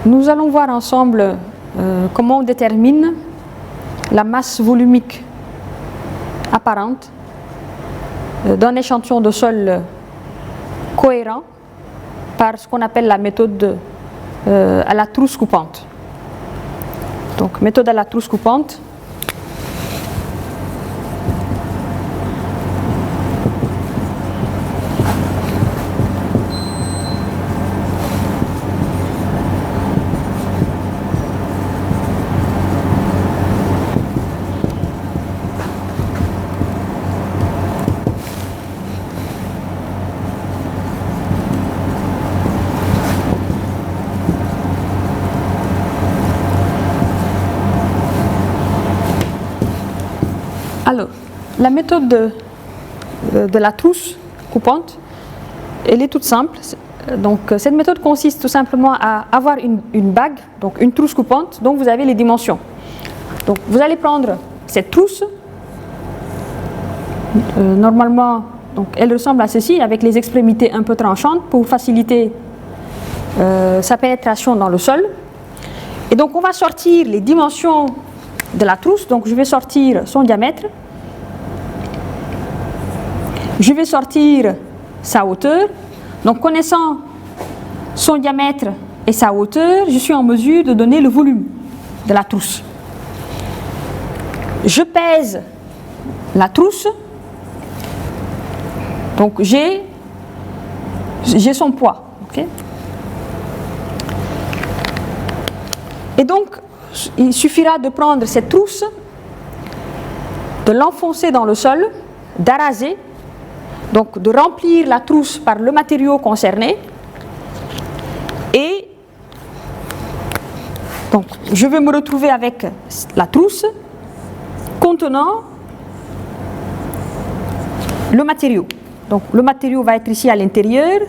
Nous allons voir ensemble comment on détermine la masse volumique apparente d'un échantillon de sol cohérent par ce qu'on appelle la méthode à la trousse coupante. Donc, méthode à la trousse coupante. Alors, la méthode de la trousse coupante, elle est toute simple. Donc, cette méthode consiste tout simplement à avoir une bague, donc une trousse coupante, dont vous avez les dimensions. Donc, vous allez prendre cette trousse. Normalement, donc, elle ressemble à ceci, avec les extrémités un peu tranchantes pour faciliter sa pénétration dans le sol. Et donc, on va sortir les dimensions de la trousse. Donc, je vais sortir son diamètre. Je vais sortir sa hauteur. Donc, connaissant son diamètre et sa hauteur, je suis en mesure de donner le volume de la trousse. Je pèse la trousse. Donc, j'ai son poids. Okay? Et donc, il suffira de prendre cette trousse, de l'enfoncer dans le sol, d'araser, donc de remplir la trousse par le matériau concerné. Et donc, je vais me retrouver avec la trousse contenant le matériau. Donc, le matériau va être ici à l'intérieur.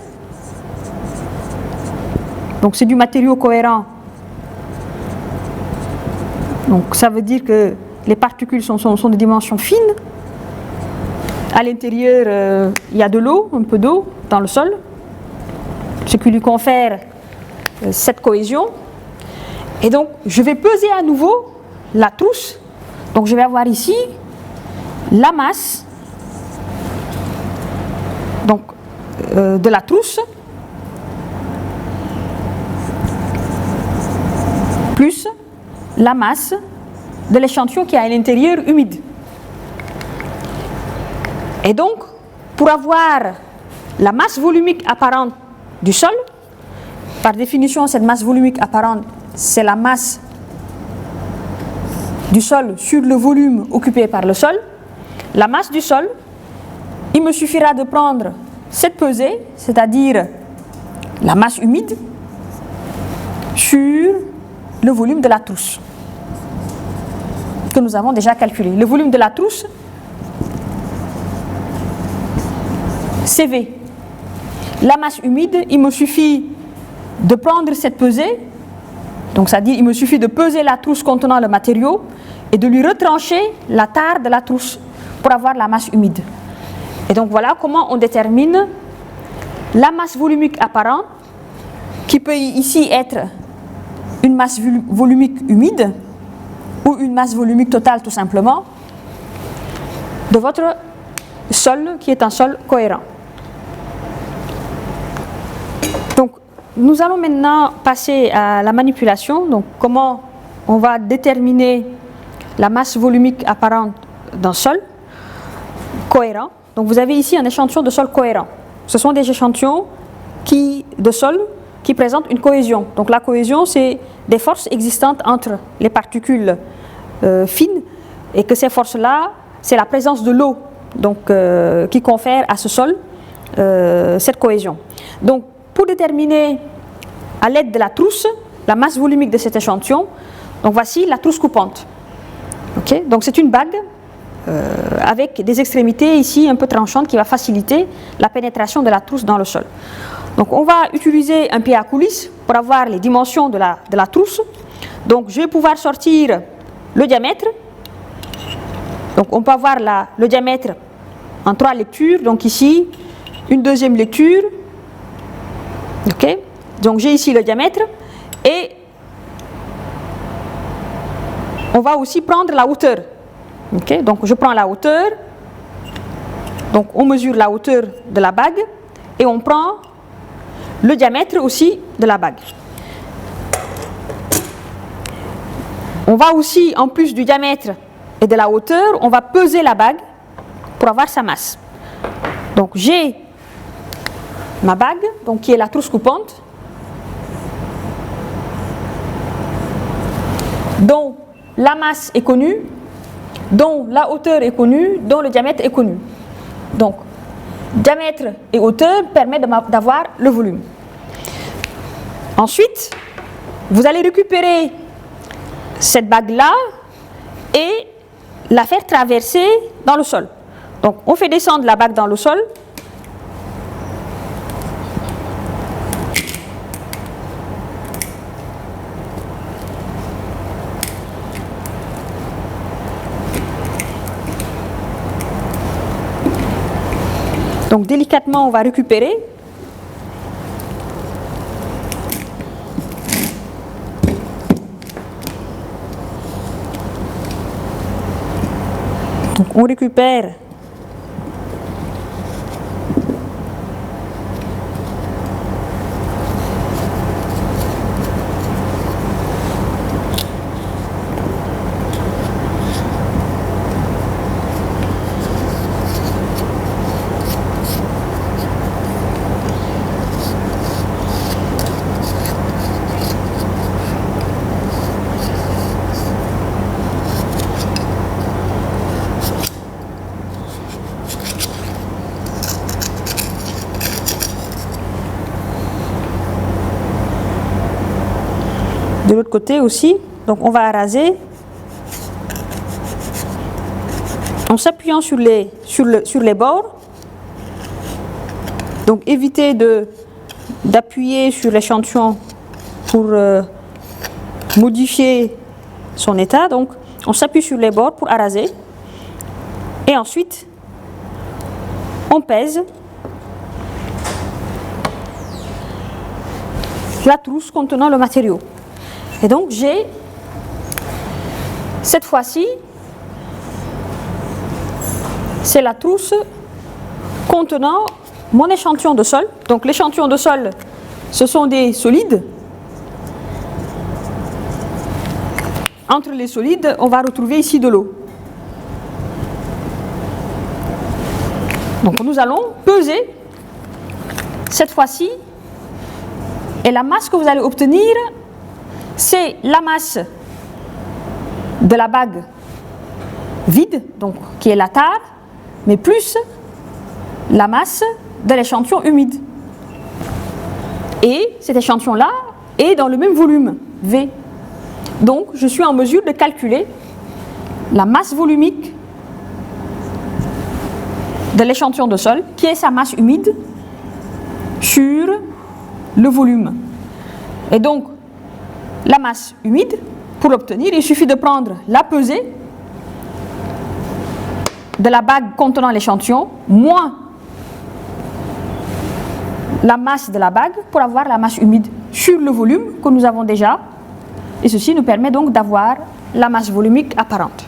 Donc, c'est du matériau cohérent. Donc, ça veut dire que les particules sont de dimensions fines. À l'intérieur, il y a de l'eau, un peu d'eau dans le sol, ce qui lui confère cette cohésion. Et donc, je vais peser à nouveau la trousse. Donc, je vais avoir ici la masse donc, de la trousse plus la masse de l'échantillon qui est à l'intérieur humide. Et donc, pour avoir la masse volumique apparente du sol, par définition, cette masse volumique apparente, c'est la masse du sol sur le volume occupé par le sol. La masse du sol, il me suffira de prendre cette pesée, c'est-à-dire la masse humide, sur le volume de la trousse, que nous avons déjà calculé. Le volume de la trousse, CV. La masse humide, il me suffit de prendre cette pesée, donc c'est-à-dire il me suffit de peser la trousse contenant le matériau et de lui retrancher la tare de la trousse pour avoir la masse humide. Et donc voilà comment on détermine la masse volumique apparente, qui peut ici être une masse volumique humide ou une masse volumique totale tout simplement, de votre sol qui est un sol cohérent. Donc, nous allons maintenant passer à la manipulation. Donc, comment on va déterminer la masse volumique apparente d'un sol cohérent. Donc, vous avez ici un échantillon de sol cohérent. Ce sont des échantillons de sol qui présentent une cohésion. Donc, la cohésion, c'est des forces existantes entre les particules fines, et que ces forces-là, c'est la présence de l'eau donc, qui confère à ce sol cette cohésion. Donc, pour déterminer à l'aide de la trousse la masse volumique de cet échantillon, donc voici la trousse coupante. Okay? Donc c'est une bague avec des extrémités ici un peu tranchantes qui va faciliter la pénétration de la trousse dans le sol. Donc on va utiliser un pied à coulisse pour avoir les dimensions de la trousse. Donc je vais pouvoir sortir le diamètre. Donc on peut avoir le diamètre en 3 lectures. Donc ici, une deuxième lecture. Okay. Donc j'ai ici le diamètre et on va aussi prendre la hauteur. Okay? Donc je prends la hauteur, donc on mesure la hauteur de la bague et on prend le diamètre aussi de la bague. On va aussi, en plus du diamètre et de la hauteur, on va peser la bague pour avoir sa masse. Donc j'ai ma bague, donc qui est la trousse coupante, dont la masse est connue, dont la hauteur est connue, dont le diamètre est connu. Donc, diamètre et hauteur permettent d'avoir le volume. Ensuite, vous allez récupérer cette bague-là et la faire traverser dans le sol. Donc, on fait descendre la bague dans le sol. Donc délicatement, on va récupérer. Donc on récupère de l'autre côté aussi. Donc on va raser en s'appuyant sur les bords. Donc évitez d'appuyer sur l'échantillon pour modifier son état. Donc on s'appuie sur les bords pour araser et ensuite on pèse la trousse contenant le matériau. Et donc j'ai, cette fois-ci, c'est la trousse contenant mon échantillon de sol. Donc l'échantillon de sol, ce sont des solides. Entre les solides, on va retrouver ici de l'eau. Donc nous allons peser, cette fois-ci, et la masse que vous allez obtenir, c'est la masse de la bague vide, donc qui est la tare, mais plus la masse de l'échantillon humide. Et cet échantillon-là est dans le même volume, V. Donc je suis en mesure de calculer la masse volumique de l'échantillon de sol, qui est sa masse humide, sur le volume. Et donc, la masse humide, pour l'obtenir, il suffit de prendre la pesée de la bague contenant l'échantillon, moins la masse de la bague, pour avoir la masse humide sur le volume que nous avons déjà. Et ceci nous permet donc d'avoir la masse volumique apparente.